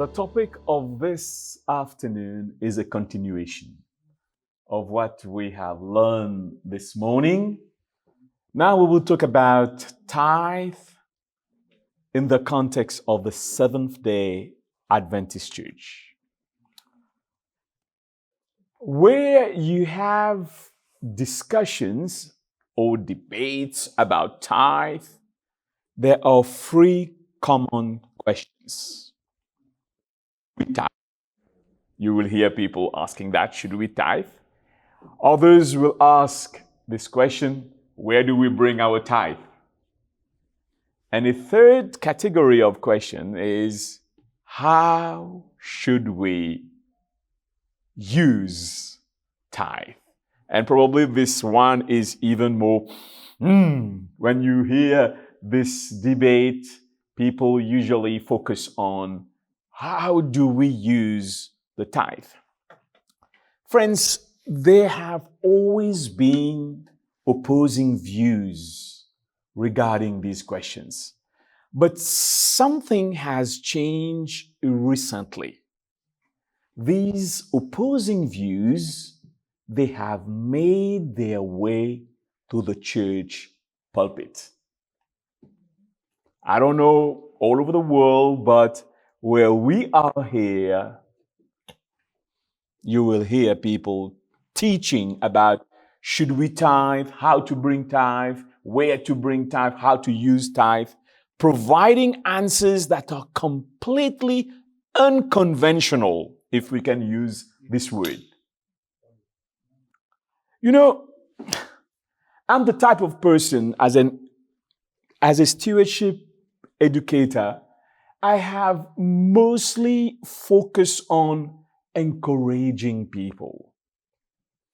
The topic of this afternoon is a continuation of what we have learned this morning. Now we will talk about tithe in the context of the Seventh-day Adventist Church. Where you have discussions or debates about tithe, there are three common questions. We tithe. You will hear people asking that, should we tithe? Others will ask this question, where do we bring our tithe? And a third category of question is, how should we use tithe? And probably this one is even more, when you hear this debate, people usually focus on how do we use the tithe? Friends, there have always been opposing views regarding these questions. But something has changed recently. These opposing views, they have made their way to the church pulpit. I don't know all over the world, but where we are here, you will hear people teaching about should we tithe, how to bring tithe, where to bring tithe, how to use tithe, providing answers that are completely unconventional, if we can use this word. You know, I'm the type of person, as a stewardship educator, I have mostly focused on encouraging people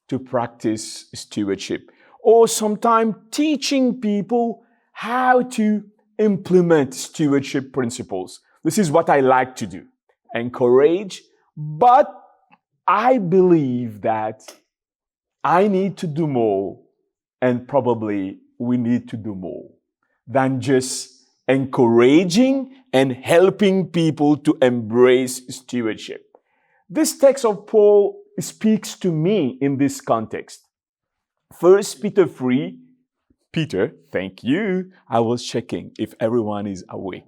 to practice stewardship, or sometimes teaching people how to implement stewardship principles. This is what I like to do, encourage, but I believe that I need to do more, and probably we need to do more than just encouraging and helping people to embrace stewardship. This text of Paul speaks to me in this context. 1 Peter 3, Peter, thank you. I was checking if everyone is awake.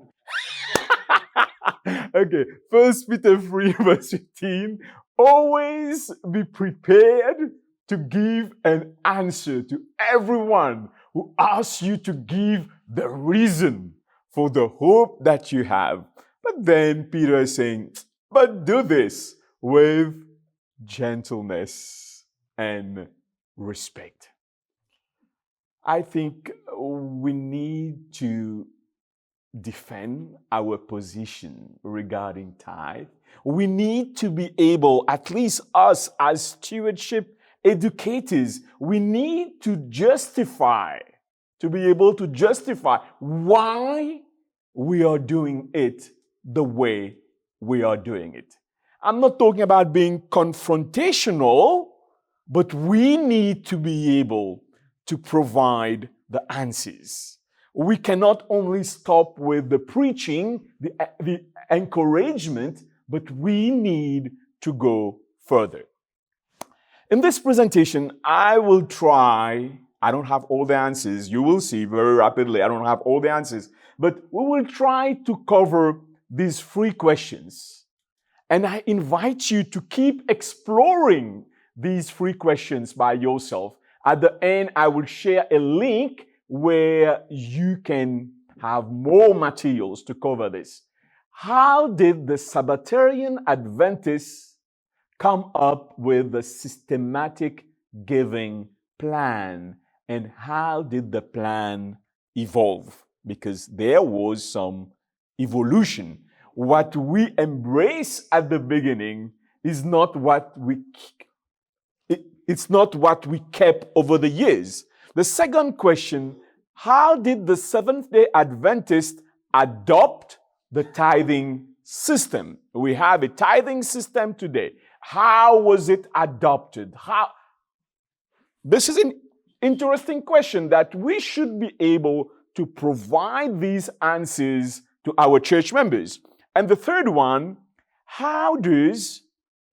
Okay, 1 Peter 3 verse 15, always be prepared to give an answer to everyone who asks you to give the reason for the hope that you have. But then Peter is saying, but do this with gentleness and respect. I think we need to defend our position regarding tithe. We need to be able, at least us as stewardship educators, we need to be able to justify why we are doing it the way we are doing it. I'm not talking about being confrontational, but we need to be able to provide the answers. We cannot only stop with the preaching, the encouragement, but we need to go further. In this presentation, I will try, I don't have all the answers, you will see very rapidly, I don't have all the answers, but we will try to cover these three questions. And I invite you to keep exploring these three questions by yourself. At the end, I will share a link where you can have more materials to cover this. How did the Sabbatarian Adventists come up with the systematic giving plan? And how did the plan evolve? Because there was some evolution. What we embrace at the beginning is not what it's not what we kept over the years. The second question, how did the Seventh-day Adventists adopt the tithing system? We have a tithing system today. How was it adopted? This is an interesting question that we should be able to provide these answers to our church members. And the third one, how does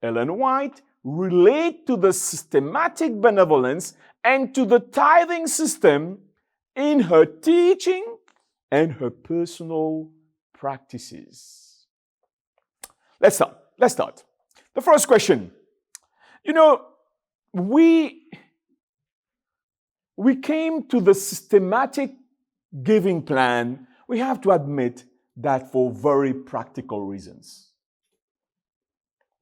Ellen White relate to the systematic benevolence and to the tithing system in her teaching and her personal practices? Let's start. The first question. We came to the systematic giving plan, we have to admit that for very practical reasons.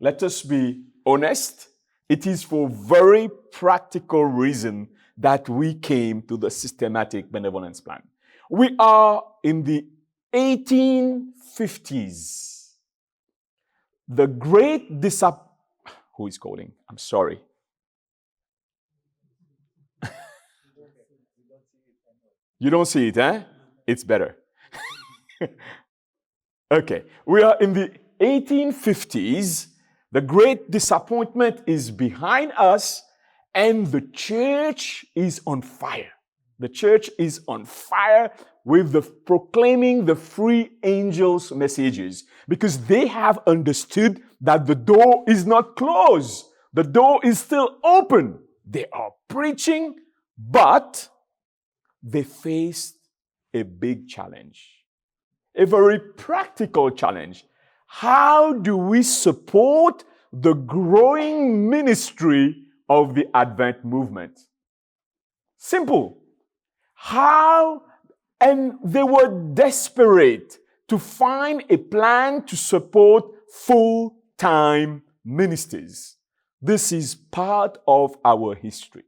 Let us be honest. It is for very practical reason that we came to the systematic benevolence plan. We are in the 1850s. The great Who is calling? I'm sorry. You don't see it, eh? It's better. Okay. We are in the 1850s. The great disappointment is behind us, and the church is on fire. The church is on fire with proclaiming the free angels' messages, because they have understood that the door is not closed. The door is still open. They are preaching, but they faced a big challenge, a very practical challenge. How do we support the growing ministry of the Advent movement? Simple. How? And they were desperate to find a plan to support full-time ministers. This is part of our history.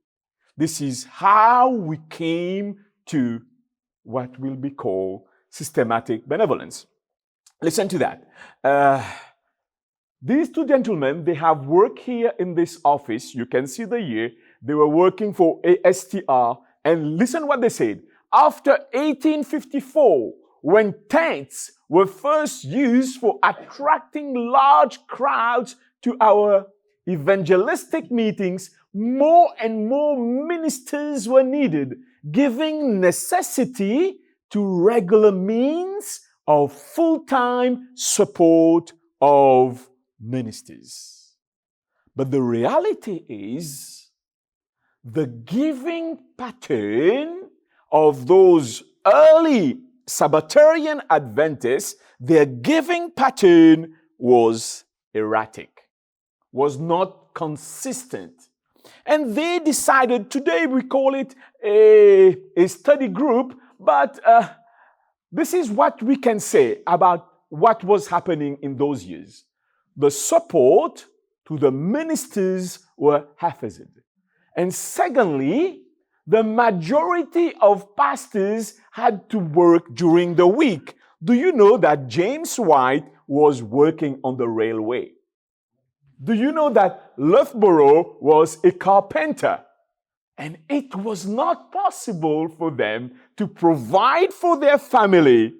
This is how we came to what will be called systematic benevolence. Listen to that. These two gentlemen, they have worked here in this office. You can see the year. They were working for ASTR. And listen what they said. After 1854, when tents were first used for attracting large crowds to our evangelistic meetings, more and more ministers were needed, giving necessity to regular means of full-time support of ministers. But the reality is, the giving pattern of those early Sabbatarian Adventists, their giving pattern was erratic, was not consistent. And they decided, today we call it a study group, but this is what we can say about what was happening in those years. The support to the ministers were haphazard. And secondly, the majority of pastors had to work during the week. Do you know that James White was working on the railway? Do you know that Loughborough was a carpenter? And it was not possible for them to provide for their family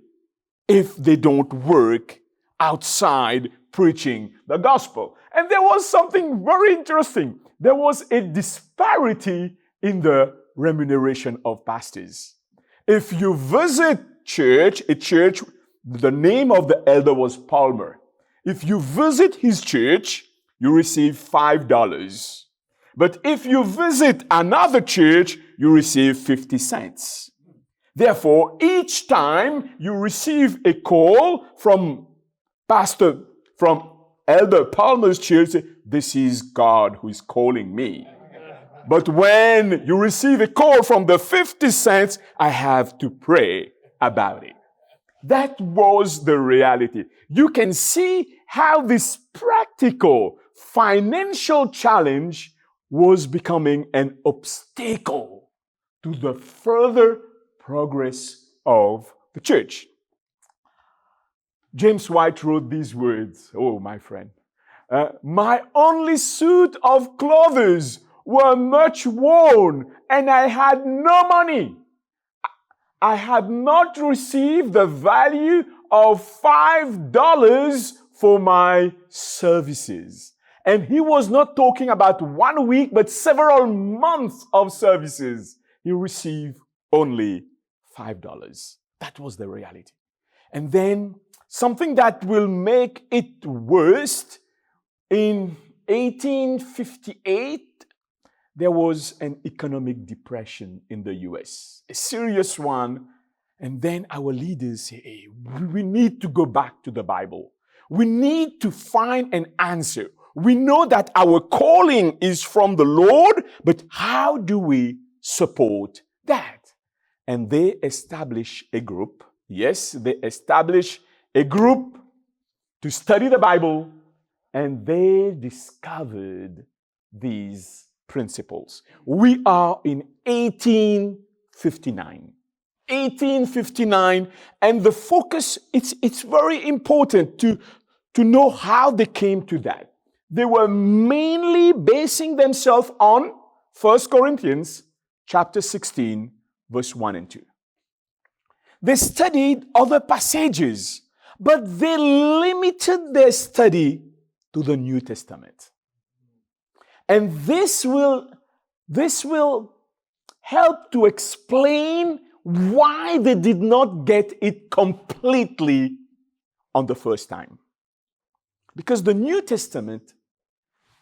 if they don't work outside preaching the gospel. And there was something very interesting. There was a disparity in the remuneration of pastors. If you visit a church, the name of the elder was Palmer. If you visit his church, you receive $5. But if you visit another church, you receive 50 cents. Therefore, each time you receive a call from Elder Palmer's church, this is God who is calling me. But when you receive a call from the 50 cents, I have to pray about it. That was the reality. You can see how this practical financial challenge was becoming an obstacle to the further progress of the church. James White wrote these words. Oh, my friend. My only suit of clothes were much worn, and I had no money. I had not received the value of $5 for my services. And he was not talking about 1 week, but several months of services. He received only $5. That was the reality. And then Something that will make it worse, in 1858, there was an economic depression in the US, a serious one. And then our leaders say, hey, we need to go back to the Bible. We need to find an answer. We know that our calling is from the Lord, but how do we support that? And they establish a group. Yes, they establish a group to study the Bible, and they discovered these principles. We are in 1859. 1859, and the focus, it's very important to know how they came to that. They were mainly basing themselves on 1 Corinthians chapter 16, verse 1 and 2. They studied other passages, but they limited their study to the New Testament. And this will help to explain why they did not get it completely on the first time. Because the New Testament,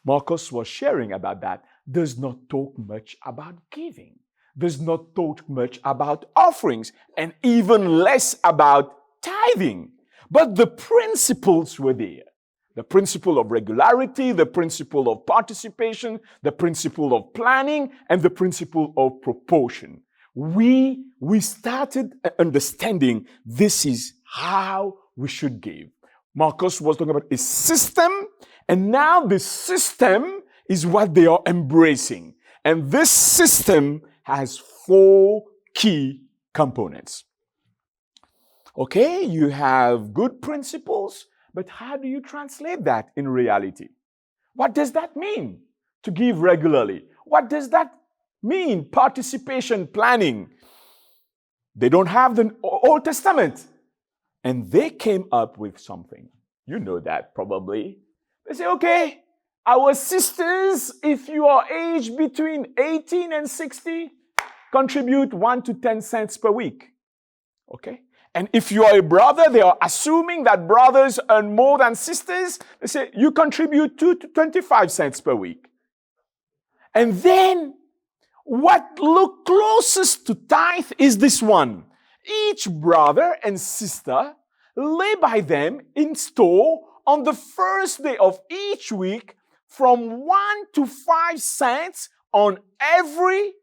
Marcus was sharing about that, does not talk much about giving, does not talk much about offerings, and even less about tithing. But the principles were there. The principle of regularity, the principle of participation, the principle of planning, and the principle of proportion. We started understanding this is how we should give. Marcus was talking about a system, and now the system is what they are embracing. And this system has 4 key components. Okay, you have good principles, but how do you translate that in reality? What does that mean to give regularly? What does that mean? Participation, planning. They don't have the Old Testament. And they came up with something. You know that probably. They say, okay, our sisters, if you are aged between 18 and 60, contribute 1 to 10 cents per week. Okay? And if you are a brother, they are assuming that brothers earn more than sisters. They say, you contribute 2 to 25 cents per week. And then, what look closest to tithe is this one. Each brother and sister lay by them in store on the first day of each week from 1 to 5 cents on every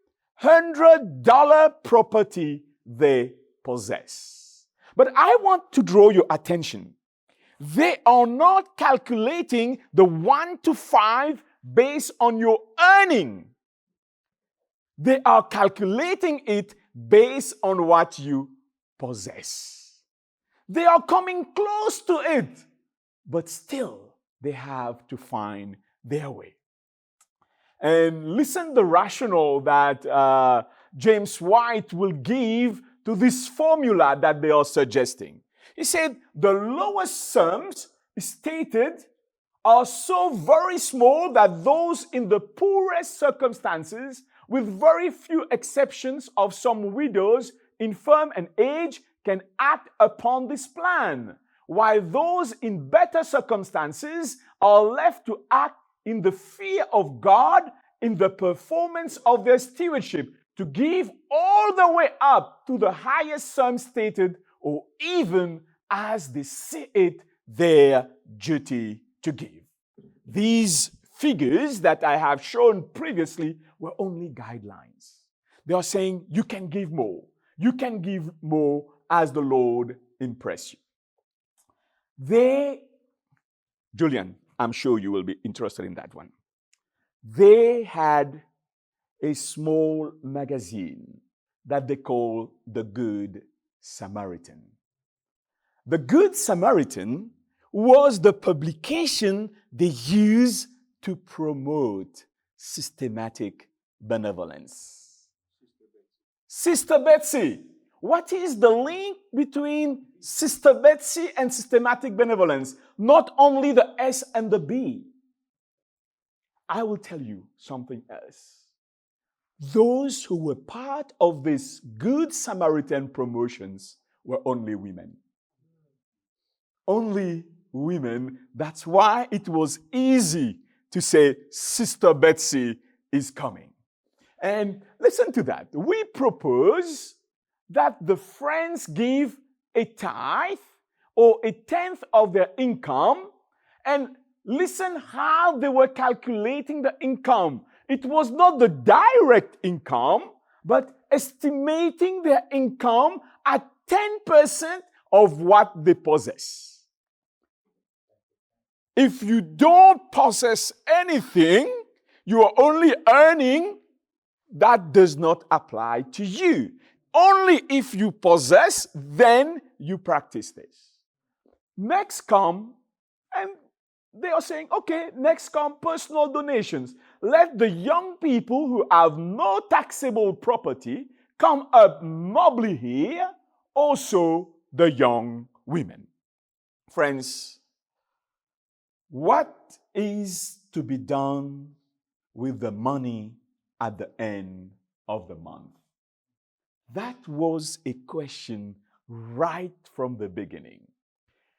$100 property they possess. But I want to draw your attention. They are not calculating the 1 to 5 based on your earning. They are calculating it based on what you possess. They are coming close to it, but still they have to find their way. And listen the rationale that James White will give to this formula that they are suggesting. He said the lowest sums stated are so very small that those in the poorest circumstances, with very few exceptions of some widows, infirm and aged, can act upon this plan, while those in better circumstances are left to act in the fear of God in the performance of their stewardship, to give all the way up to the highest sum stated, or even as they see it their duty to give. These figures that I have shown previously were only guidelines. They are saying you can give more. You can give more as the Lord impress you. Julian, I'm sure you will be interested in that one. They had a small magazine that they call the Good Samaritan. The Good Samaritan was the publication they used to promote systematic benevolence. Sister Betsy. What is the link between Sister Betsy and systematic benevolence? Not only the S and the B. I will tell you something else. Those who were part of this Good Samaritan promotions were only women. only women. That's why it was easy to say, Sister Betsy is coming. And listen to that. We propose that the friends give a tithe or a tenth of their income. And listen how they were calculating the income. It was not the direct income, but estimating their income at 10% of what they possess. If you don't possess anything, you are only earning, that does not apply to you. Only if you possess, then you practice this. Next come, and they are saying, okay, next come personal donations. Let the young people who have no taxable property come up nobly here, also the young women. Friends, what is to be done with the money at the end of the month? That was a question right from the beginning.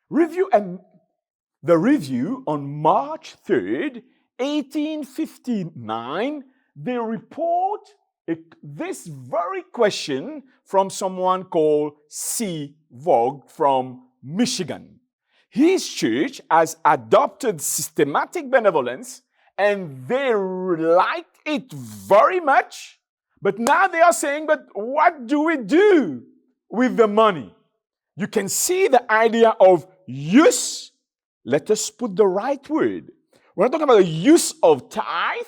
The review on March 3rd, 1859, they report this very question from someone called C. Vogt from Michigan. His church has adopted systematic benevolence and they liked it very much. But now they are saying, but what do we do with the money? You can see the idea of use. Let us put the right word. We're not talking about the use of tithe,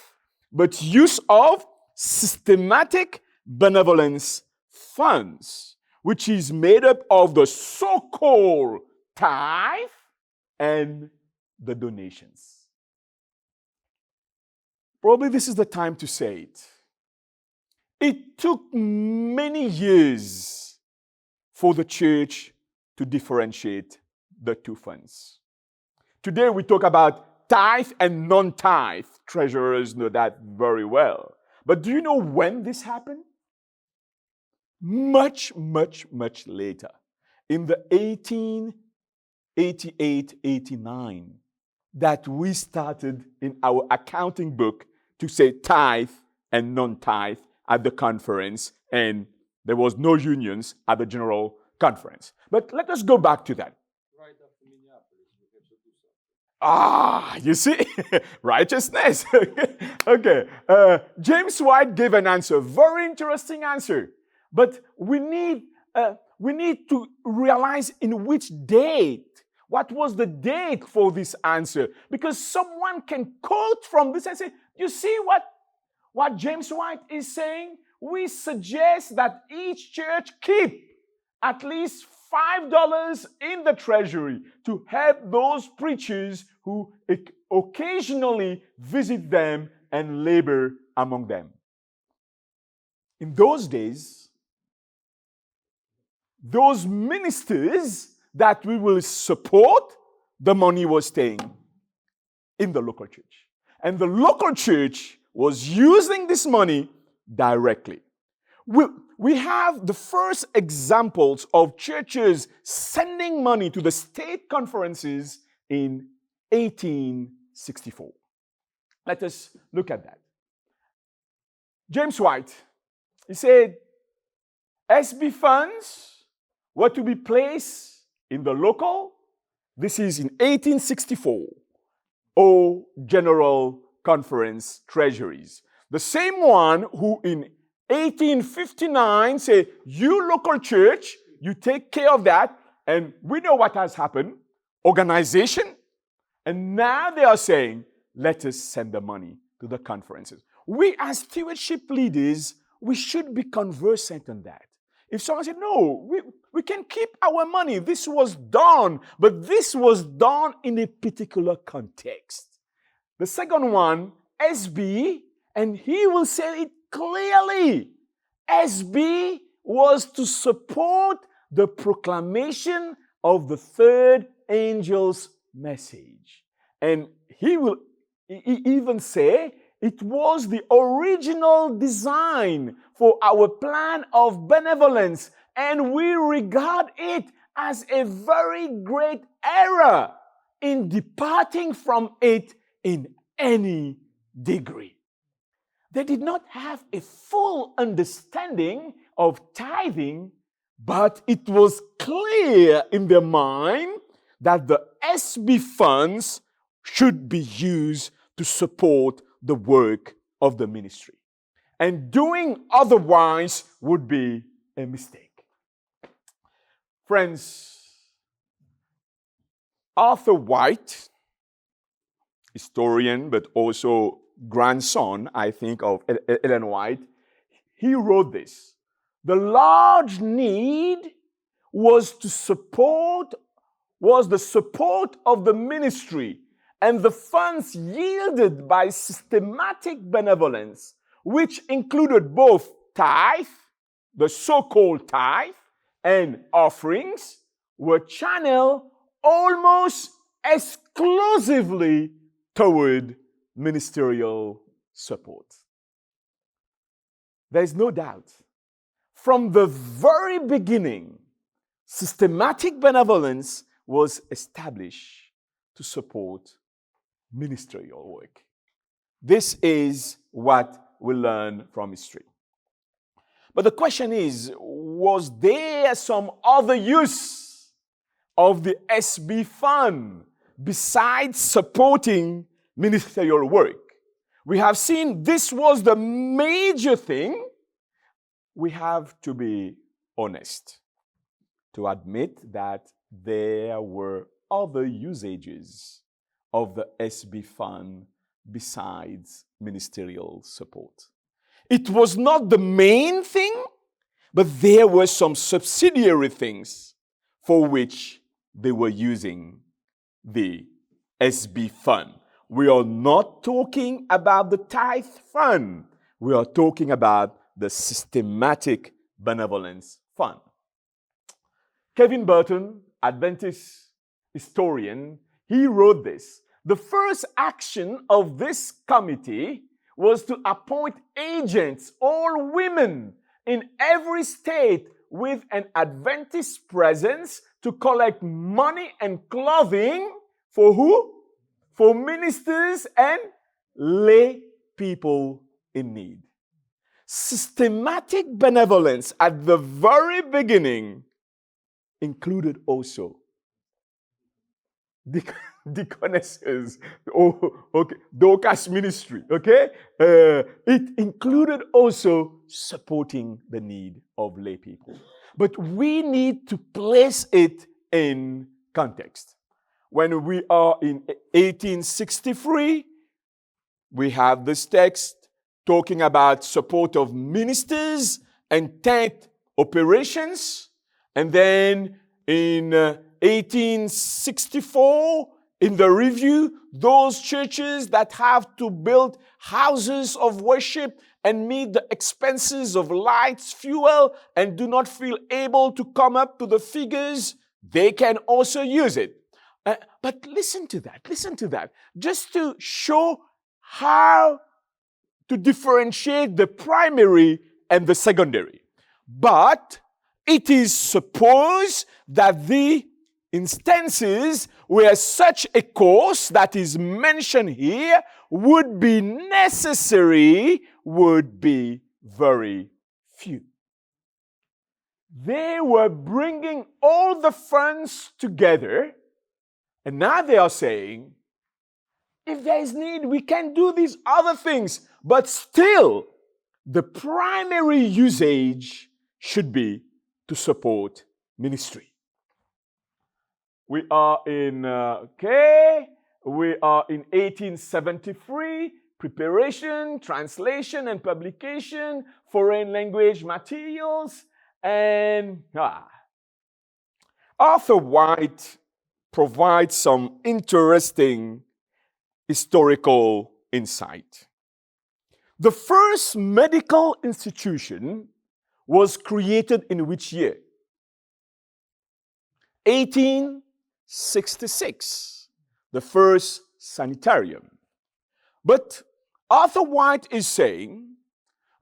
but use of systematic benevolence funds, which is made up of the so-called tithe and the donations. Probably this is the time to say it. It took many years for the church to differentiate the two funds. Today we talk about tithe and non-tithe. Treasurers know that very well. But do you know when this happened? Much, much, much later. In the 1888-89, that we started in our accounting book to say tithe and non-tithe at the conference, and there was no unions at the general conference. But let us go back to that. Right after Minneapolis, we have to do something. You see, righteousness. Okay, James White gave an answer, very interesting answer. But we need to realize in which date. What was the date for this answer? Because someone can quote from this and say, you see what James White is saying? We suggest that each church keep at least $5 in the treasury to help those preachers who occasionally visit them and labor among them. In those days, those ministers that we will support, the money was staying in the local church. And the local church was using this money directly. We have the first examples of churches sending money to the state conferences in 1864. Let us look at that. James White, he said, SB funds were to be placed in the local, this is in 1864, or General Conference treasuries. The same one who in 1859 say, you local church, you take care of that, and we know what has happened, organization, and now they are saying, let us send the money to the conferences. We as stewardship leaders, we should be conversant on that. If someone said, no, we can keep our money, this was done, but this was done in a particular context. The second one, SB, and he will say it clearly. SB was to support the proclamation of the third angel's message. And he will even say it was the original design for our plan of benevolence, and we regard it as a very great error in departing from it in any degree. They did not have a full understanding of tithing, but it was clear in their mind that the SB funds should be used to support the work of the ministry. And doing otherwise would be a mistake. Friends, Arthur White, historian, but also grandson, I think, of Ellen White, he wrote this. The large need was the support of the ministry and the funds yielded by systematic benevolence, which included both tithe, the so-called tithe, and offerings, were channeled almost exclusively toward ministerial support. There is no doubt. From the very beginning, systematic benevolence was established to support ministerial work. This is what we learn from history. But the question is, was there some other use of the SB fund besides supporting ministerial work? We have seen this was the major thing. We have to be honest to admit that there were other usages of the SB fund besides ministerial support. It was not the main thing, but there were some subsidiary things for which they were using the SB fund. We are not talking about the tithe fund. We are talking about the systematic benevolence fund. Kevin Burton, Adventist historian, he wrote this. The first action of this committee was to appoint agents, all women, in every state with an Adventist presence to collect money and clothing for who? For ministers and lay people in need. Systematic benevolence at the very beginning included also deaconesses, Dorcas ministry, okay? It included also supporting the need of lay people. But we need to place it in context. When we are in 1863, we have this text talking about support of ministers and tent operations. And then in 1864, in the review, those churches that have to build houses of worship and meet the expenses of lights, fuel, and do not feel able to come up to the figures, they can also use it. But listen to that. Just to show how to differentiate the primary and the secondary. But it is supposed that the instances where such a course that is mentioned here would be necessary would be very few. They were bringing all the funds together, and now they are saying, if there is need, we can do these other things, but still, the primary usage should be to support ministry. We are in 1873, preparation, translation, and publication, foreign language materials, and Arthur White provides some interesting historical insight. The first medical institution was created in which year? 1866, the first sanitarium. But Arthur White is saying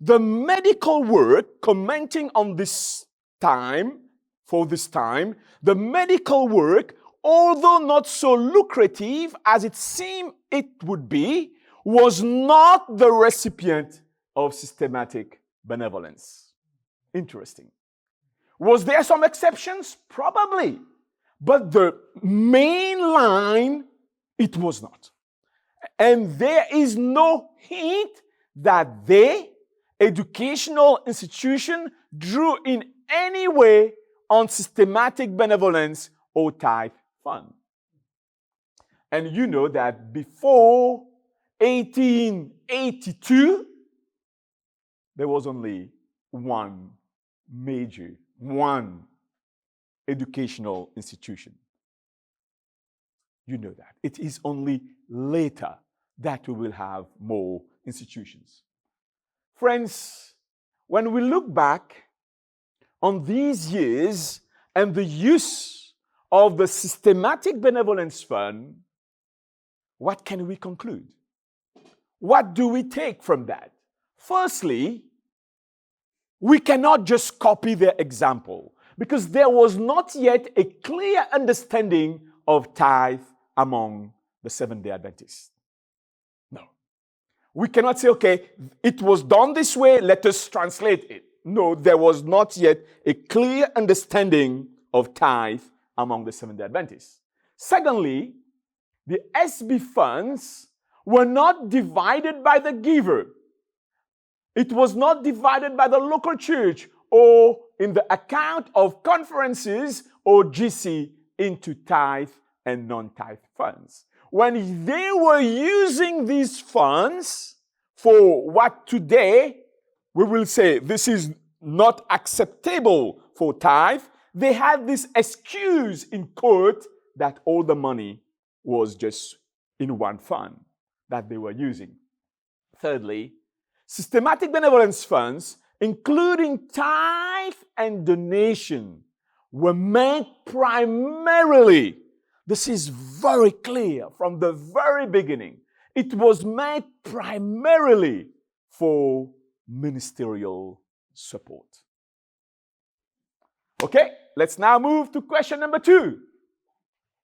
the medical work commenting on this time for this time, the medical work, although not so lucrative as it seemed it would be, was not the recipient of systematic benevolence. Interesting. Was there some exceptions? Probably. But the main line, it was not. And there is no hint that they, educational institution, drew in any way on systematic benevolence or tithe fund. And you know that before 1882, there was only one educational institution. You know that. It is only later that we will have more institutions. Friends, when we look back on these years and the use of the systematic benevolence fund, what can we conclude? What do we take from that? Firstly, we cannot just copy their example because there was not yet a clear understanding of tithe among the Seventh-day Adventists. No. We cannot say, okay, it was done this way, let us translate it. No, there was not yet a clear understanding of tithe among the Seventh-day Adventists. Secondly, the SB funds were not divided by the giver. It was not divided by the local church or in the account of conferences or GC into tithe and non-tithe funds. When they were using these funds for what today we will say this is not acceptable for tithe, they had this excuse in court that all the money was just in one fund that they were using. Thirdly, systematic benevolence funds, including tithe and donation, were meant primarily, this is very clear from the very beginning, it was meant primarily for ministerial support. Okay, let's now move to question number 2.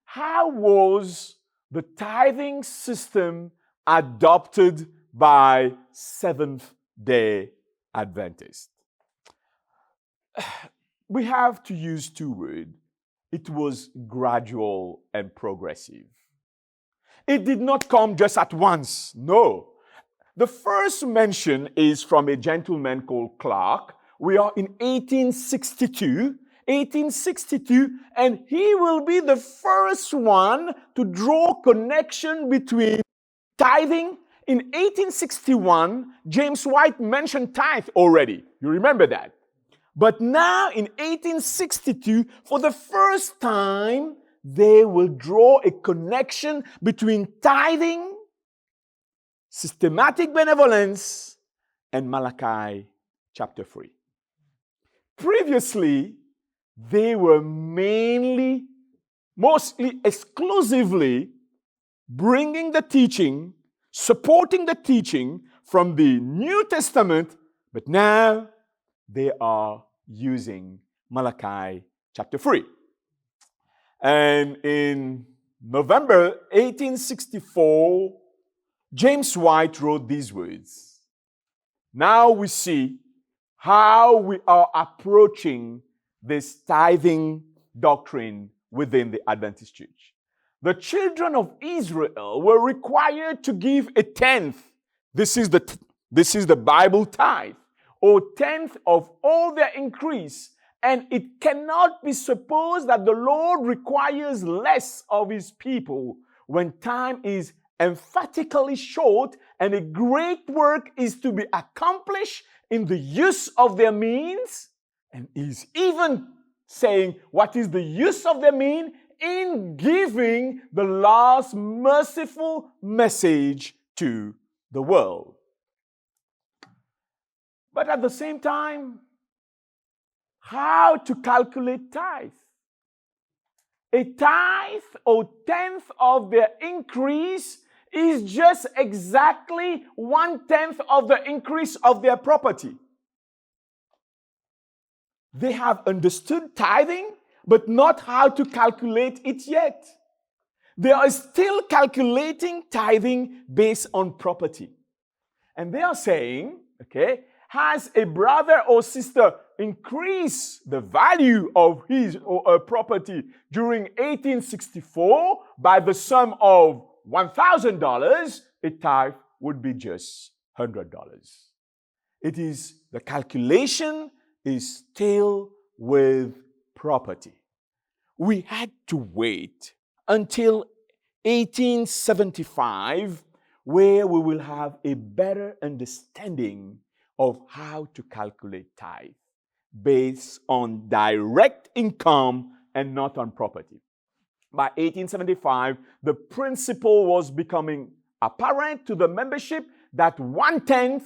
How was the tithing system adopted by Seventh-day Adventists? We have to use 2 words. It was gradual and progressive. It did not come just at once. No. The first mention is from a gentleman called Clark. We are in 1862, and he will be the first one to draw connection between tithing. In 1861, James White mentioned tithe already. You remember that? But now in 1862, for the first time, they will draw a connection between tithing, systematic benevolence, and Malachi chapter 3. Previously, they were mostly exclusively bringing the teaching, supporting the teaching from the New Testament, but now they are using Malachi chapter 3. And in November 1864, James White wrote these words. Now we see how we are approaching this tithing doctrine within the Adventist Church. The children of Israel were required to give a tenth. This is the Bible tithe, or tenth of all their increase. And it cannot be supposed that the Lord requires less of His people when time is emphatically short and a great work is to be accomplished in the use of their means. And He's even saying what is the use of their means in giving the last merciful message to the world. But at the same time, how to calculate tithe? A tithe or tenth of their increase is just exactly 1/10 of the increase of their property. They have understood tithing, but not how to calculate it yet. They are still calculating tithing based on property. And they are saying, okay, has a brother or sister increased the value of his or her property during 1864 by the sum of $1,000, a tithe would be just $100. It is, the calculation is still with property. We had to wait until 1875, where we will have a better understanding of how to calculate tithe based on direct income and not on property. By 1875, the principle was becoming apparent to the membership that 1/10,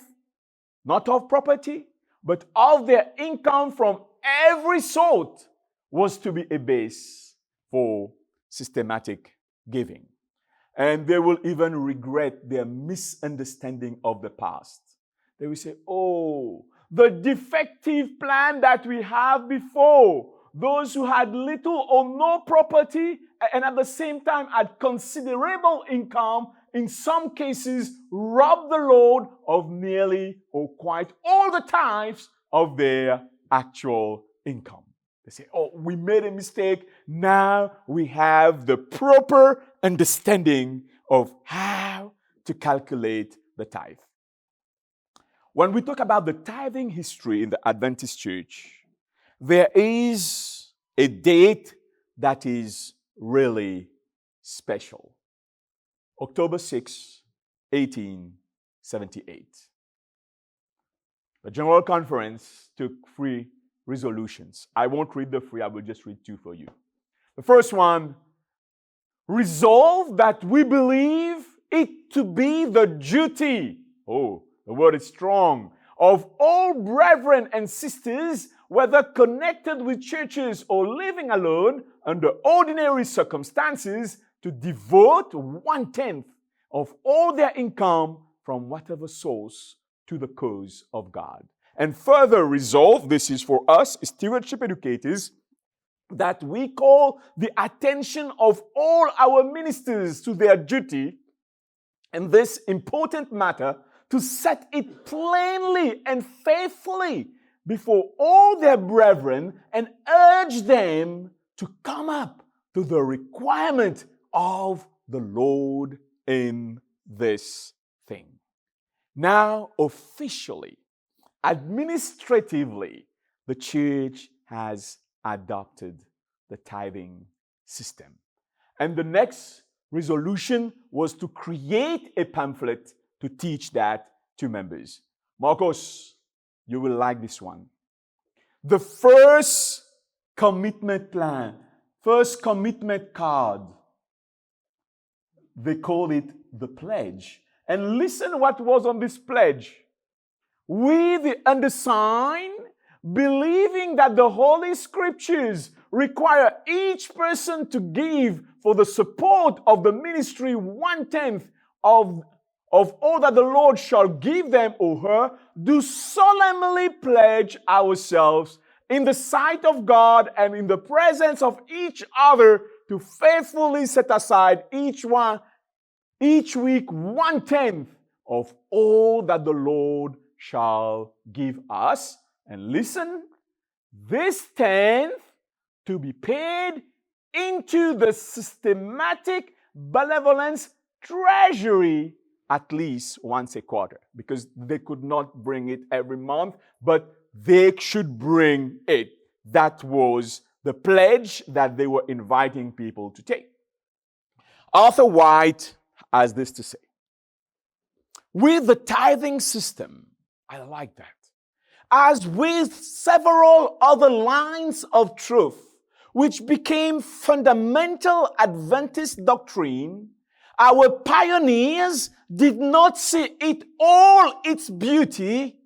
not of property, but of their income from every sort, was to be a base for systematic giving. And they will even regret their misunderstanding of the past. They will say, oh, the defective plan that we have before, those who had little or no property and at the same time had considerable income, in some cases robbed the Lord of nearly or quite all the tithes of their actual income. They say, oh, we made a mistake. Now we have the proper understanding of how to calculate the tithe. When we talk about the tithing history in the Adventist Church, there is a date that is really special. October 6, 1878. The General Conference took 3 resolutions. I won't read the 3, I will just read 2 for you. The first one, resolve that we believe it to be the duty, oh, the word is strong, of all brethren and sisters, whether connected with churches or living alone under ordinary circumstances, to devote 1/10 of all their income from whatever source to the cause of God. And further resolve, this is for us, stewardship educators, that we call the attention of all our ministers to their duty in this important matter, to set it plainly and faithfully before all their brethren and urge them to come up to the requirement of the Lord in this thing. Now, officially, administratively, the church has adopted the tithing system. And the next resolution was to create a pamphlet to teach that to members. Marcos, you will like this one. The first commitment plan, first commitment card, they called it the pledge. And listen what was on this pledge. We, the undersigned, believing that the Holy Scriptures require each person to give for the support of the ministry 1/10 of all that the Lord shall give them or her, do solemnly pledge ourselves in the sight of God and in the presence of each other to faithfully set aside each week 1/10 of all that the Lord shall give us. And listen, this 10th to be paid into the systematic benevolence treasury at least once a quarter, because they could not bring it every month, but they should bring it. That was the pledge that they were inviting people to take. Arthur White has this to say. With the tithing system, I like that, as with several other lines of truth, which became fundamental Adventist doctrine, our pioneers did not see it all its beauty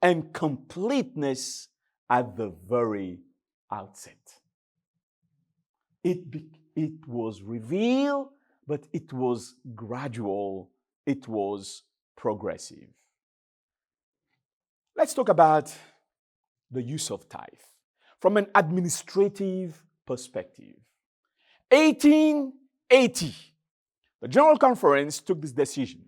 and completeness at the very outset. It was revealed, but it was gradual, it was progressive. Let's talk about the use of tithe. from an administrative perspective. 1880, the General Conference took this decision.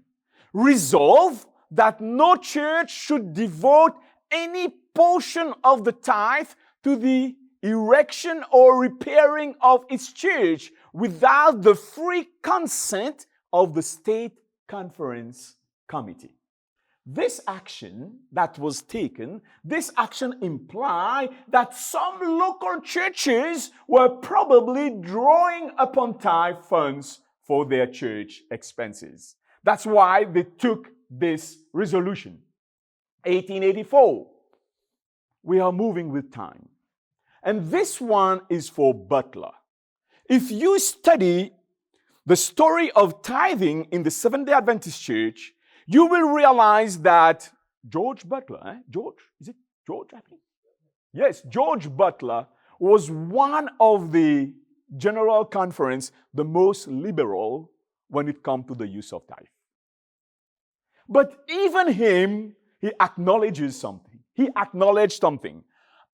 Resolve that no church should devote any portion of the tithe to the erection or repairing of its church without the free consent of the State Conference Committee. This action that was taken, this action implied that some local churches were probably drawing upon tithe funds for their church expenses. That's why they took this resolution. 1884. We are moving with time. And this one is for Butler. If you study the story of tithing in the Seventh-day Adventist Church, you will realize that George Butler, George? Is it George, I think? Yes, George Butler was one of the General Conference, the most liberal when it comes to the use of tithe. But even him, he acknowledges something. He acknowledged something.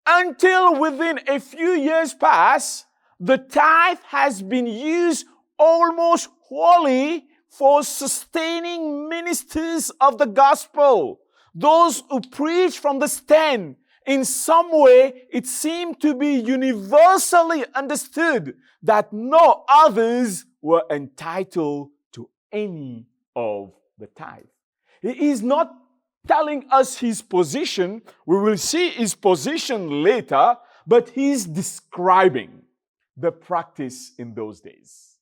Until within a few years past, the tithe has been used almost wholly for sustaining ministers of the gospel, those who preach from the stand. In some way, it seemed to be universally understood that no others were entitled to any of the tithe. He is not telling us his position. We will see his position later, but he's describing the practice in those days.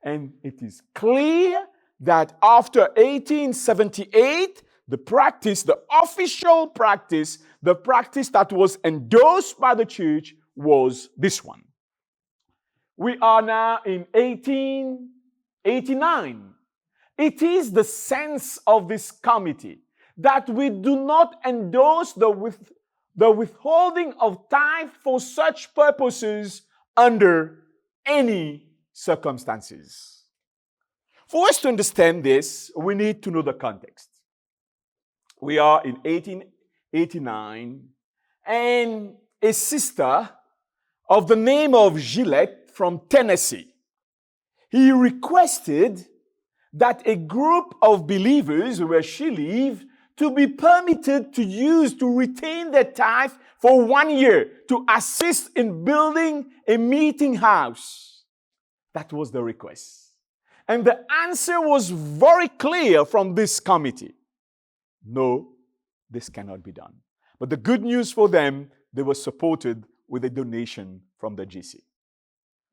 And it is clear that after 1878, the practice, the official practice, the practice that was endorsed by the church was this one. We are now in 1889. It is the sense of this committee that we do not endorse the withholding of tithe for such purposes under any circumstances. For us to understand this, we need to know the context. We are in 1889, and a sister of the name of Gillette from Tennessee, he requested that a group of believers where she lived to be permitted to retain their tithe for 1 year to assist in building a meeting house. That was the request. And the answer was very clear from this committee. No, this cannot be done. But the good news for them, they were supported with a donation from the GC.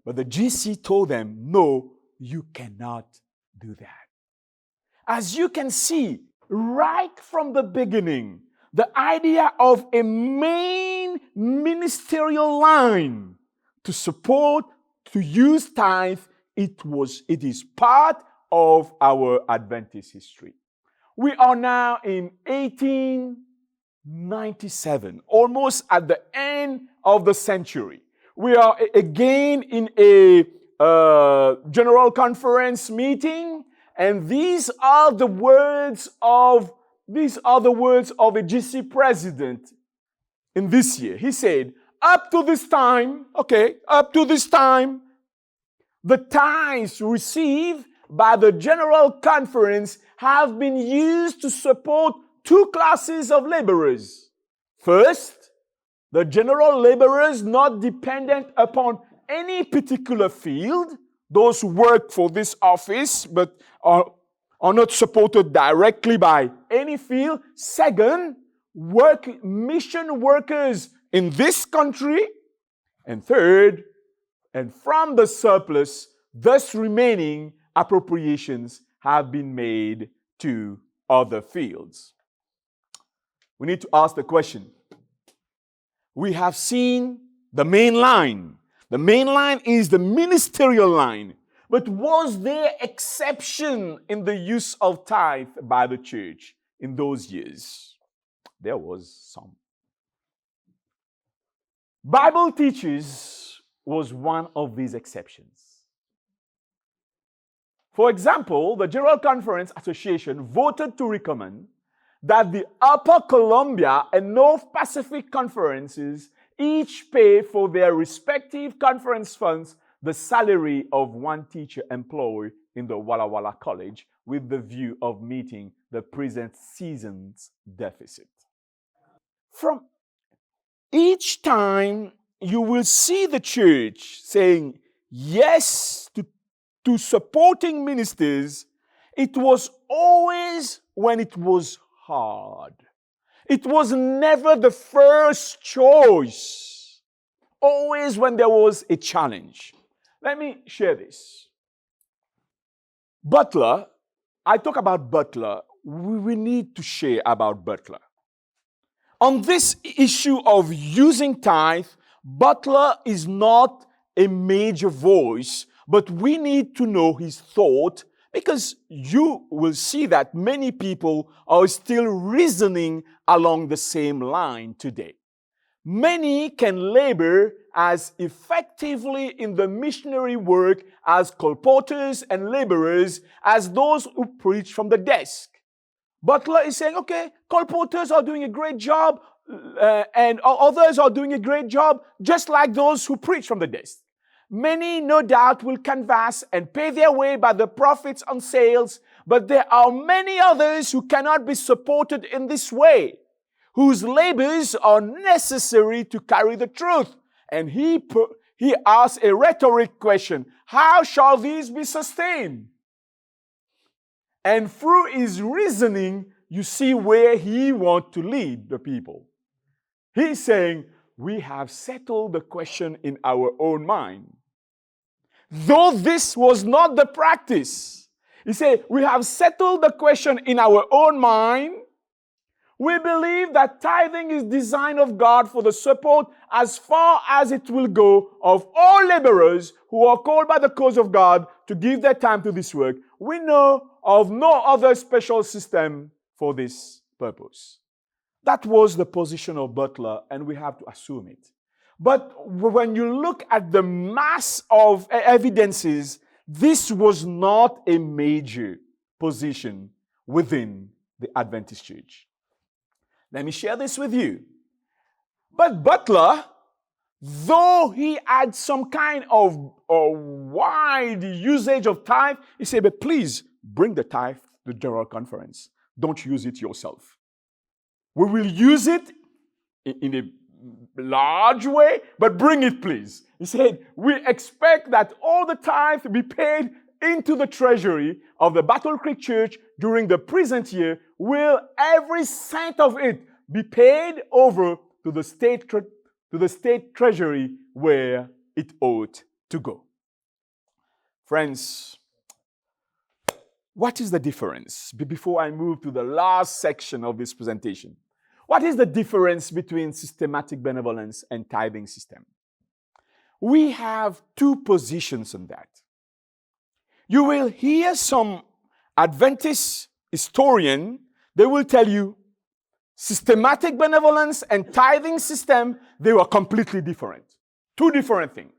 But the GC told them, no, you cannot do that. As you can see, right from the beginning, the idea of a main ministerial line to support, to use tithe, it is part of our Adventist history. We are now in 1897, almost at the end of the century. We are again in a General Conference meeting, and these are the words of a GC president in this year. He said, up to this time, the tithes received by the General Conference have been used to support two classes of laborers. First, the general laborers not dependent upon any particular field, those who work for this office but are not supported directly by any field. Second, mission workers in this country. And third, and from the surplus, thus remaining, appropriations have been made to other fields. We need to ask the question. We have seen the main line. The main line is the ministerial line. But was there exception in the use of tithe by the church in those years? There was some. Bible teaches was one of these exceptions. For example, the General Conference Association voted to recommend that the Upper Columbia and North Pacific Conferences each pay for their respective conference funds the salary of one teacher employed in the Walla Walla College with the view of meeting the present season's deficit. From each time you will see the church saying yes to supporting ministers, it was always when it was hard. It was never the first choice. Always when there was a challenge. Let me share this. Butler, I talk about Butler. We need to share about Butler. On this issue of using tithe, Butler is not a major voice, but we need to know his thought, because you will see that many people are still reasoning along the same line today. Many can labor as effectively in the missionary work as colporteurs and laborers as those who preach from the desk. Butler is saying, okay, colporteurs are doing a great job and others are doing a great job, just like those who preach from the desk. Many, no doubt, will canvass and pay their way by the profits on sales, but there are many others who cannot be supported in this way, whose labors are necessary to carry the truth. And he asks a rhetoric question: how shall these be sustained? And through his reasoning, you see where he wants to lead the people. He's saying, we have settled the question in our own mind. Though this was not the practice, he said, we have settled the question in our own mind. We believe that tithing is design of God for the support, as far as it will go, of all laborers who are called by the cause of God to give their time to this work. We know of no other special system for this purpose. That was the position of Butler, and we have to assume it. But when you look at the mass of evidences, this was not a major position within the Adventist church. Let me share this with you. But Butler, though he had some kind of wide usage of tithe, he said, but please bring the tithe to the general conference. Don't use it yourself. We will use it in a large way, but bring it, please. He said, we expect that all the tithe be paid into the treasury of the Battle Creek Church during the present year. Will every cent of it be paid over to the state treasury where it ought to go? Friends, what is the difference? Before I move to the last section of this presentation, what is the difference between systematic benevolence and tithing system? We have two positions on that. You will hear some Adventist historian, they will tell you systematic benevolence and tithing system, they were completely different. Two different things.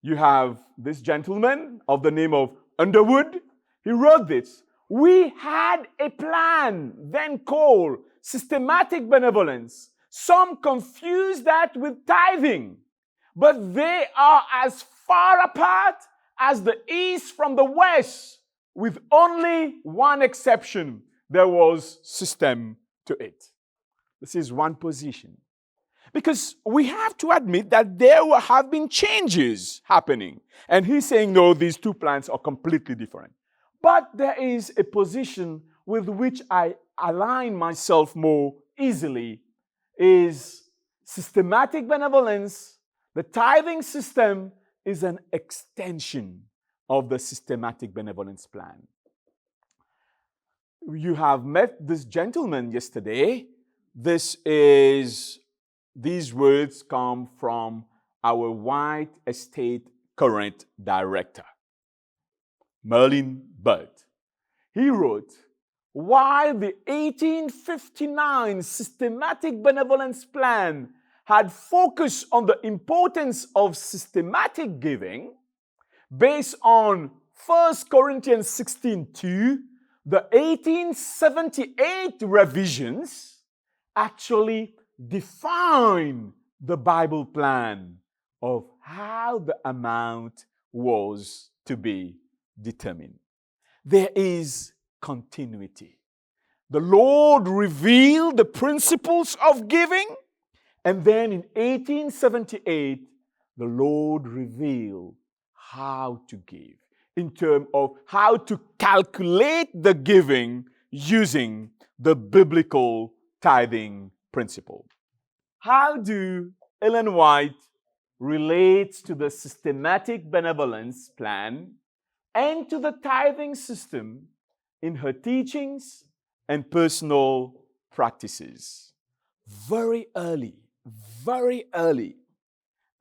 You have this gentleman of the name of Underwood. He wrote this: we had a plan then called systematic benevolence. Some confuse that with tithing, but they are as far apart as the east from the west, with only one exception. There was system to it. This is one position. Because we have to admit that there have been changes happening. And he's saying, no, these two plans are completely different. But there is a position with which I align myself more easily, is systematic benevolence. The tithing system is an extension of the systematic benevolence plan. You have met this gentleman yesterday. These words come from our White Estate current director, Merlin Bird. He wrote, while the 1859 systematic benevolence plan had focused on the importance of systematic giving, based on 1 Corinthians 16:2, the 1878 revisions actually define the Bible plan of how the amount was to be determined. There is continuity. The Lord revealed the principles of giving, and then in 1878, the Lord revealed how to give in terms of how to calculate the giving using the biblical tithing principle. How do Ellen White relates to the systematic benevolence plan and to the tithing system in her teachings and personal practices? Very early,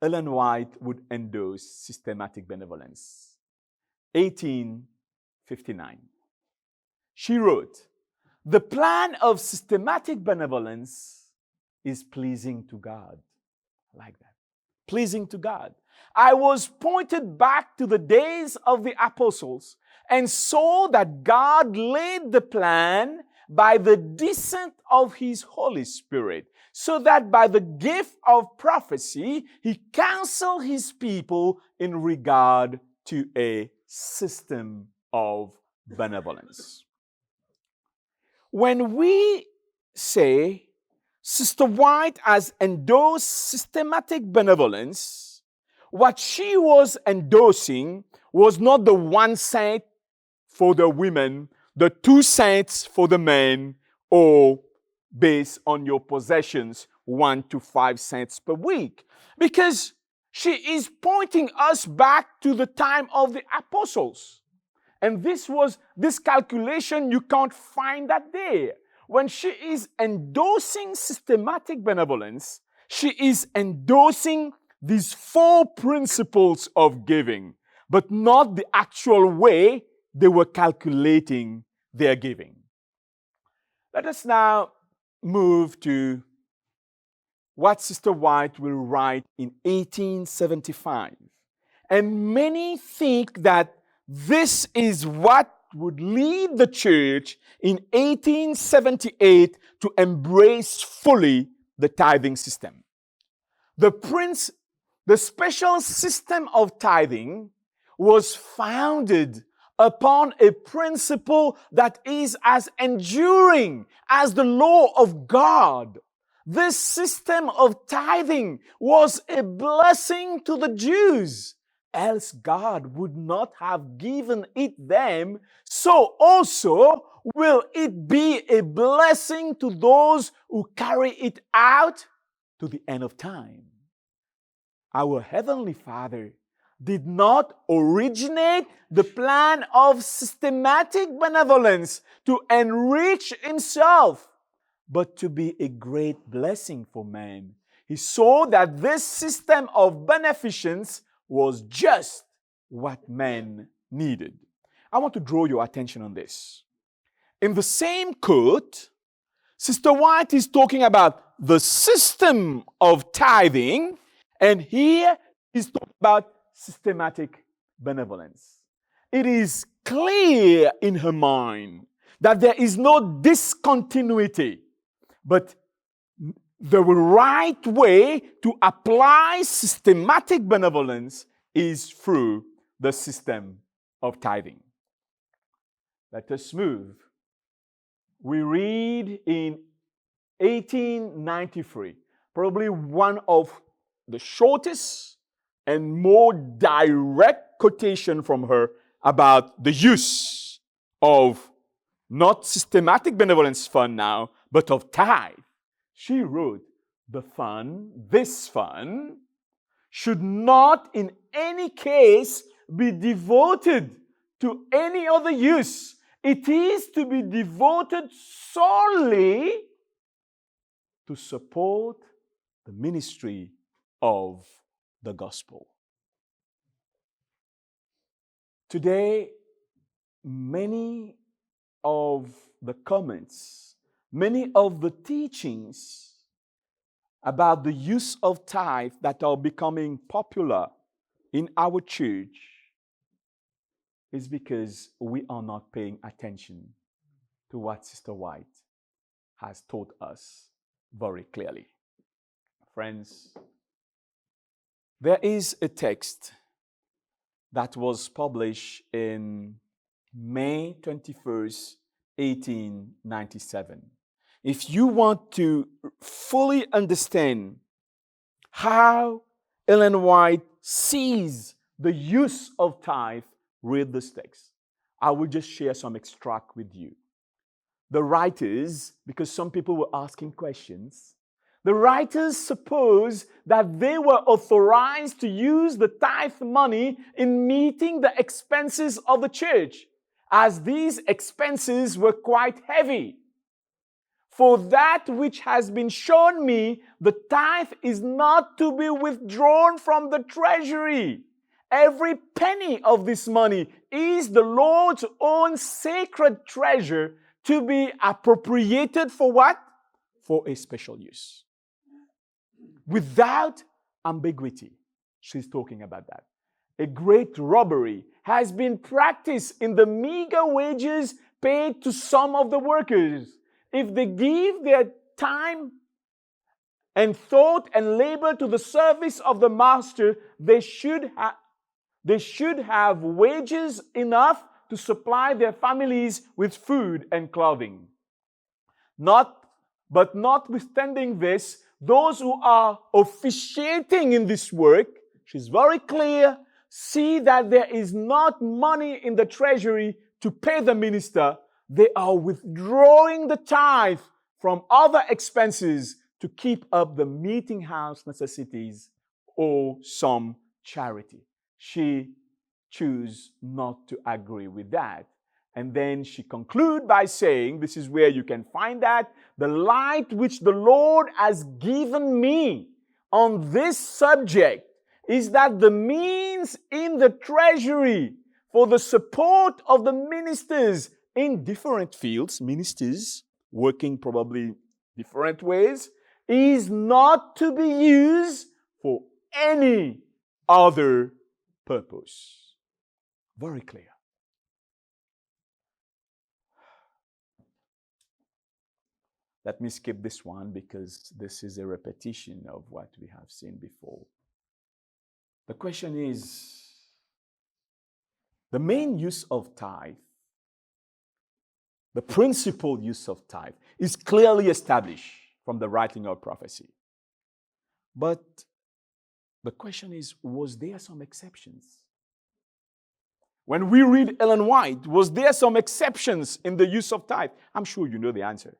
Ellen White would endorse systematic benevolence. 1859. She wrote, "The plan of systematic benevolence is pleasing to God." I like that. Pleasing to God. I was pointed back to the days of the apostles and saw that God laid the plan by the descent of His Holy Spirit, so that by the gift of prophecy, He counseled His people in regard to a system of benevolence. When we say Sister White has endorsed systematic benevolence, what she was endorsing was not the 1 cent for the women, the 2 cents for the men, or based on your possessions, 1 to 5 cents per week. Because she is pointing us back to the time of the apostles. And this calculation, you can't find that there. When she is endorsing systematic benevolence, she is endorsing these 4 principles of giving, but not the actual way they were calculating their giving. Let us now move to what Sister White will write in 1875. And many think that this is what would lead the church in 1878 to embrace fully the tithing system. The special system of tithing was founded upon a principle that is as enduring as the law of God. This system of tithing was a blessing to the Jews, else God would not have given it them. So also will it be a blessing to those who carry it out to the end of time. Our Heavenly Father did not originate the plan of systematic benevolence to enrich Himself, but to be a great blessing for man. He saw that this system of beneficence was just what man needed. I want to draw your attention on this. In the same quote, Sister White is talking about the system of tithing, and here she's talking about systematic benevolence. It is clear in her mind that there is no discontinuity, but the right way to apply systematic benevolence is through the system of tithing. Let us move. We read in 1893, probably one of the shortest and more direct quotation from her about the use of not systematic benevolence fund now, but of tithe. She wrote, this fund, should not in any case be devoted to any other use. It is to be devoted solely to support the ministry of the gospel. Today, many of the comments, many of the teachings about the use of tithe that are becoming popular in our church is because we are not paying attention to what Sister White has taught us very clearly. Friends, there is a text that was published in May 21st, 1897. If you want to fully understand how Ellen White sees the use of tithe, read this text. I will just share some extract with you. The writers, because some people were asking questions, the writers suppose that they were authorized to use the tithe money in meeting the expenses of the church, as these expenses were quite heavy. For that which has been shown me, the tithe is not to be withdrawn from the treasury. Every penny of this money is the Lord's own sacred treasure to be appropriated for what? For a special use. Without ambiguity, she's talking about that. A great robbery has been practiced in the meager wages paid to some of the workers. If they give their time and thought and labor to the service of the master, they should have wages enough to supply their families with food and clothing. But notwithstanding this, those who are officiating in this work, she's very clear, see that there is not money in the treasury to pay the minister. They are withdrawing the tithe from other expenses to keep up the meeting house necessities or some charity. She chooses not to agree with that. And then she concludes by saying, this is where you can find that, the light which the Lord has given me on this subject is that the means in the treasury for the support of the ministers in different fields, ministers working probably different ways, is not to be used for any other purpose. Very clear. Let me skip this one because this is a repetition of what we have seen before. The question is, the main use of tithe, the principal use of tithe, is clearly established from the writing of prophecy. But the question is, was there some exceptions? When we read Ellen White, was there some exceptions in the use of tithe? I'm sure you know the answer.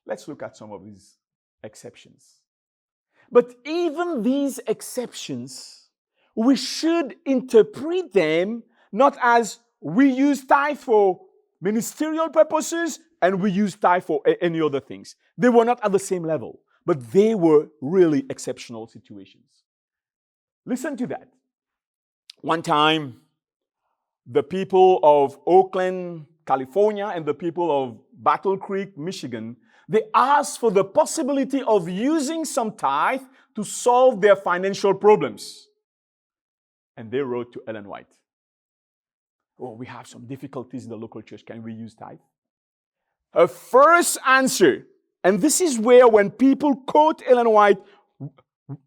Let's look at some of these exceptions. But even these exceptions, we should interpret them not as we use tithe for ministerial purposes and we use tithe for any other things. They were not at the same level, but they were really exceptional situations. Listen to that. One time, the people of Oakland, California, and the people of Battle Creek, Michigan, they asked for the possibility of using some tithe to solve their financial problems. And they wrote to Ellen White, "Oh, we have some difficulties in the local church. Can we use tithe?" Her first answer, and this is where when people quote Ellen White,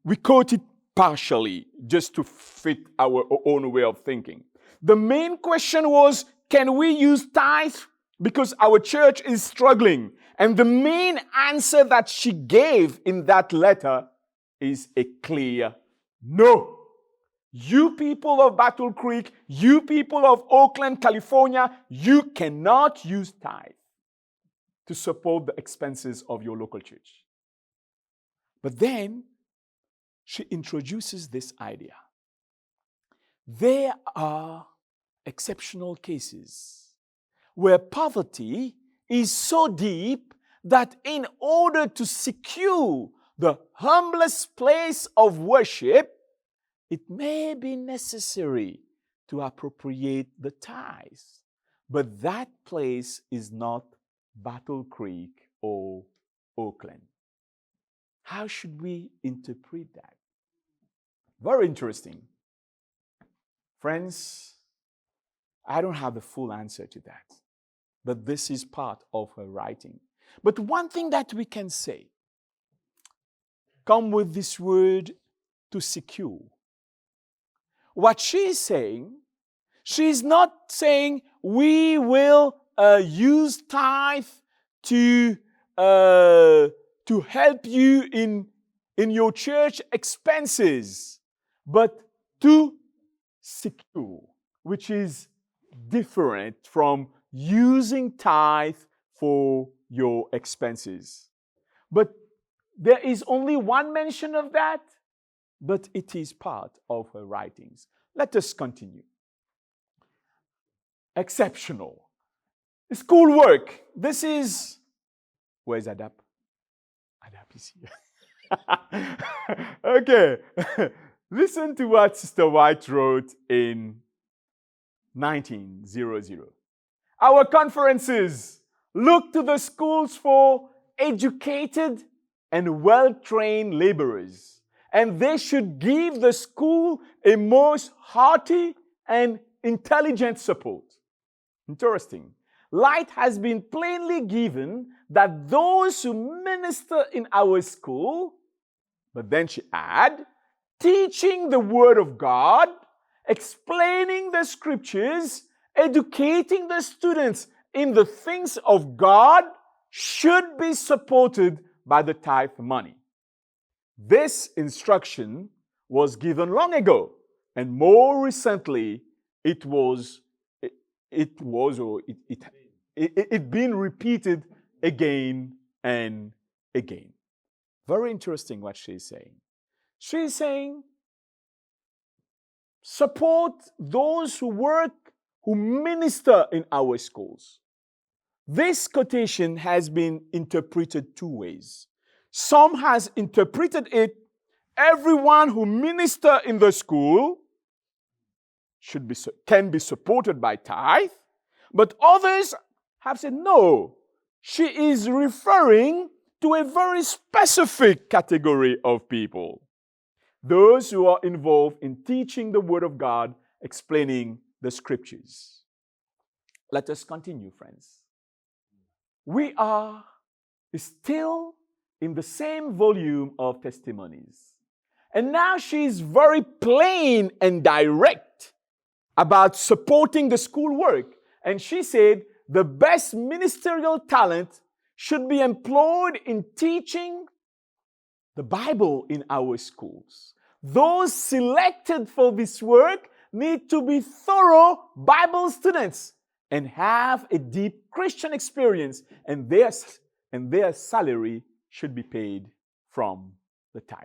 we quote it partially just to fit our own way of thinking. The main question was, can we use tithe because our church is struggling? And the main answer that she gave in that letter is a clear no. You people of Battle Creek, you people of Oakland, California, you cannot use tithe to support the expenses of your local church. But then she introduces this idea. There are exceptional cases where poverty is so deep that in order to secure the humblest place of worship, it may be necessary to appropriate the tithes. But that place is not Battle Creek or Oakland. How should we interpret that? Very interesting. Friends, I don't have the full answer to that. But this is part of her writing. But one thing that we can say, come with this word to secure. What she's saying, she's not saying we will use tithe to help you in your church expenses, but to secure, which is different from using tithe for your expenses. But there is only one mention of that, but it is part of her writings. Let us continue. Exceptional. Schoolwork. This is... Where's Adap? Adap is here. Okay. Listen to what Sister White wrote in 1900. Our conferences look to the schools for educated and well-trained laborers, and they should give the school a most hearty and intelligent support. Interesting. Light has been plainly given that those who minister in our school, but then she adds, teaching the Word of God, explaining the Scriptures, educating the students in the things of God, should be supported by the tithe money. This instruction was given long ago, and more recently, it been repeated again and again. Very interesting what she's saying. She's saying, support those who work, who minister in our schools. This quotation has been interpreted two ways. Some has interpreted it, everyone who minister in the school can be supported by tithe, but others have said, no, she is referring to a very specific category of people. Those who are involved in teaching the Word of God, explaining the Scriptures. Let us continue, friends. We are still in the same volume of testimonies. And now she's very plain and direct about supporting the schoolwork. And she said the best ministerial talent should be employed in teaching the Bible in our schools. Those selected for this work need to be thorough Bible students and have a deep Christian experience, and their salary should be paid from the tithe.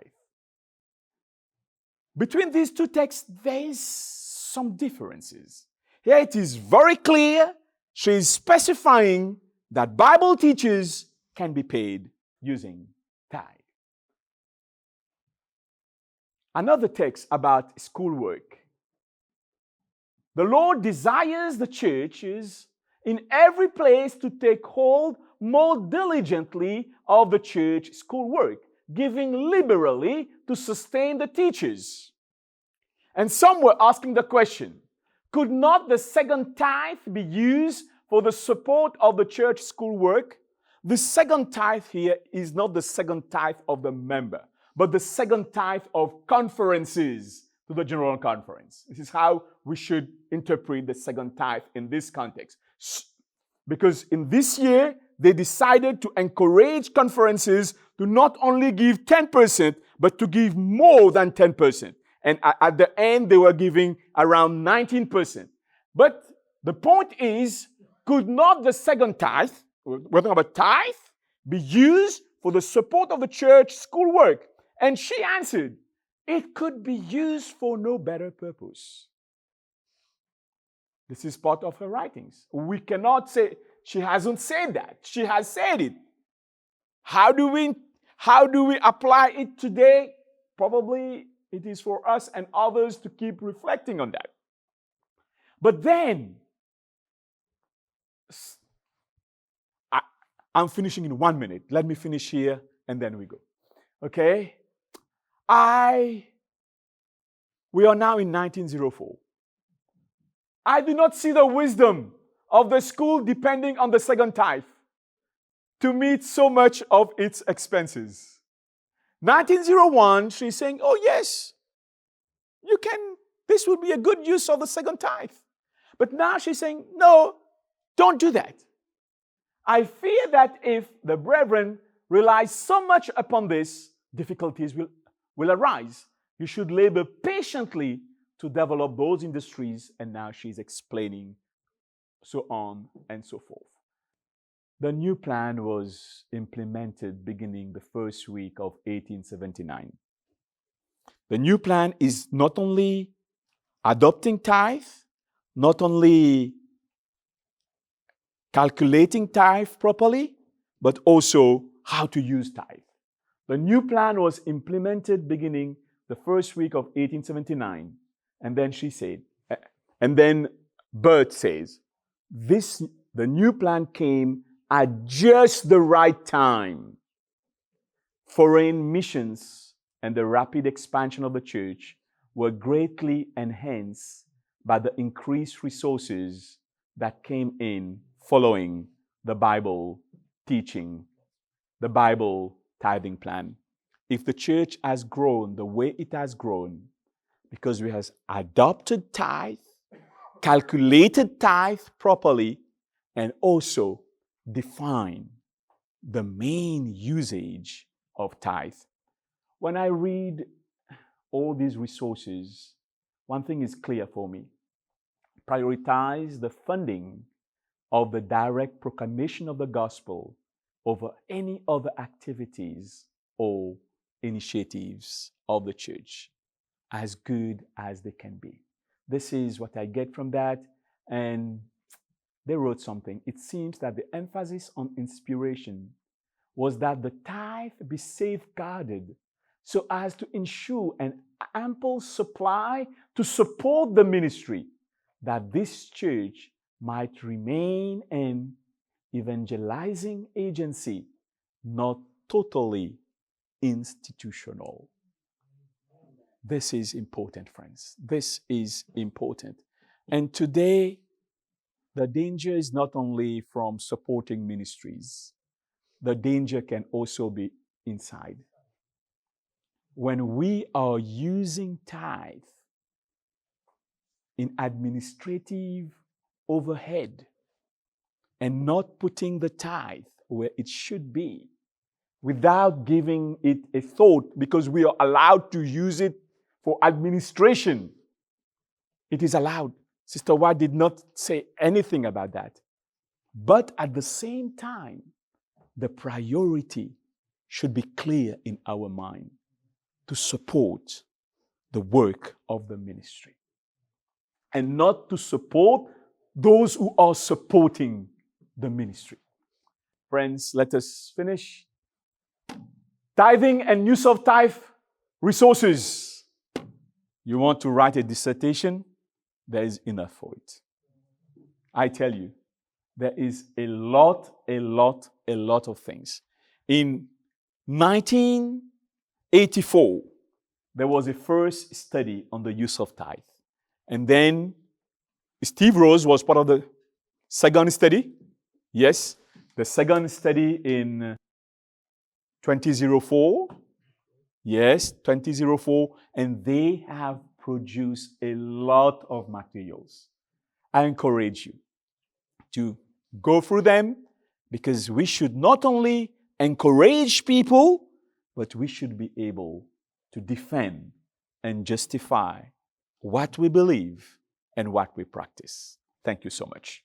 Between these two texts, there is some differences. Here it is very clear. She is specifying that Bible teachers can be paid using tithe. Another text about schoolwork. The Lord desires the churches in every place to take hold more diligently of the church schoolwork, giving liberally to sustain the teachers. And some were asking the question, could not the second tithe be used for the support of the church schoolwork? The second tithe here is not the second tithe of the member, but the second tithe of conferences to the general conference. This is how we should interpret the second tithe in this context. Because in this year, they decided to encourage conferences to not only give 10%, but to give more than 10%. And at the end, they were giving around 19%. But the point is, could not the second tithe, we're talking about tithe, be used for the support of the church schoolwork? And she answered, it could be used for no better purpose. This is part of her writings. We cannot say, she hasn't said that. She has said it. How do we apply it today? Probably it is for us and others to keep reflecting on that. But then, I'm finishing in 1 minute. Let me finish here and then we go. Okay? We are now in 1904. I do not see the wisdom of the school depending on the second tithe to meet so much of its expenses. 1901, she's saying, oh yes, you can, this would be a good use of the second tithe. But now she's saying, no, don't do that. I fear that if the brethren rely so much upon this, difficulties will arise. You should labor patiently to develop those industries. And now she's explaining so on and so forth. The new plan was implemented beginning the first week of 1879. The new plan is not only adopting tithe, not only calculating tithe properly, but also how to use tithe. The new plan was implemented beginning the first week of 1879. And then she said, and then Bert says, the new plan came at just the right time. Foreign missions and the rapid expansion of the church were greatly enhanced by the increased resources that came in following the Bible teaching, the Bible tithing plan. If the church has grown the way it has grown, because we have adopted tithe, calculated tithe properly, and also define the main usage of tithe. When I read all these resources, one thing is clear for me. Prioritize the funding of the direct proclamation of the gospel over any other activities or initiatives of the church, as good as they can be. This is what I get from that. And they wrote something. It seems that the emphasis on inspiration was that the tithe be safeguarded so as to ensure an ample supply to support the ministry, that this church might remain an evangelizing agency, not totally institutional. This is important, friends. This is important. And today, the danger is not only from supporting ministries. The danger can also be inside. When we are using tithe in administrative overhead and not putting the tithe where it should be, without giving it a thought, because we are allowed to use it for administration. It is allowed. Sister White did not say anything about that. But at the same time, the priority should be clear in our mind to support the work of the ministry and not to support those who are supporting the ministry. Friends, let us finish. Tithing and use of tithe resources. You want to write a dissertation? There is enough for it. I tell you, there is a lot of things. In 1984, there was a first study on the use of tithe. And then Steve Rose was part of the second study. Yes, the second study in 2004. Yes, 2004. And they have produced a lot of materials. I encourage you to go through them, because we should not only encourage people, but we should be able to defend and justify what we believe and what we practice. Thank you so much.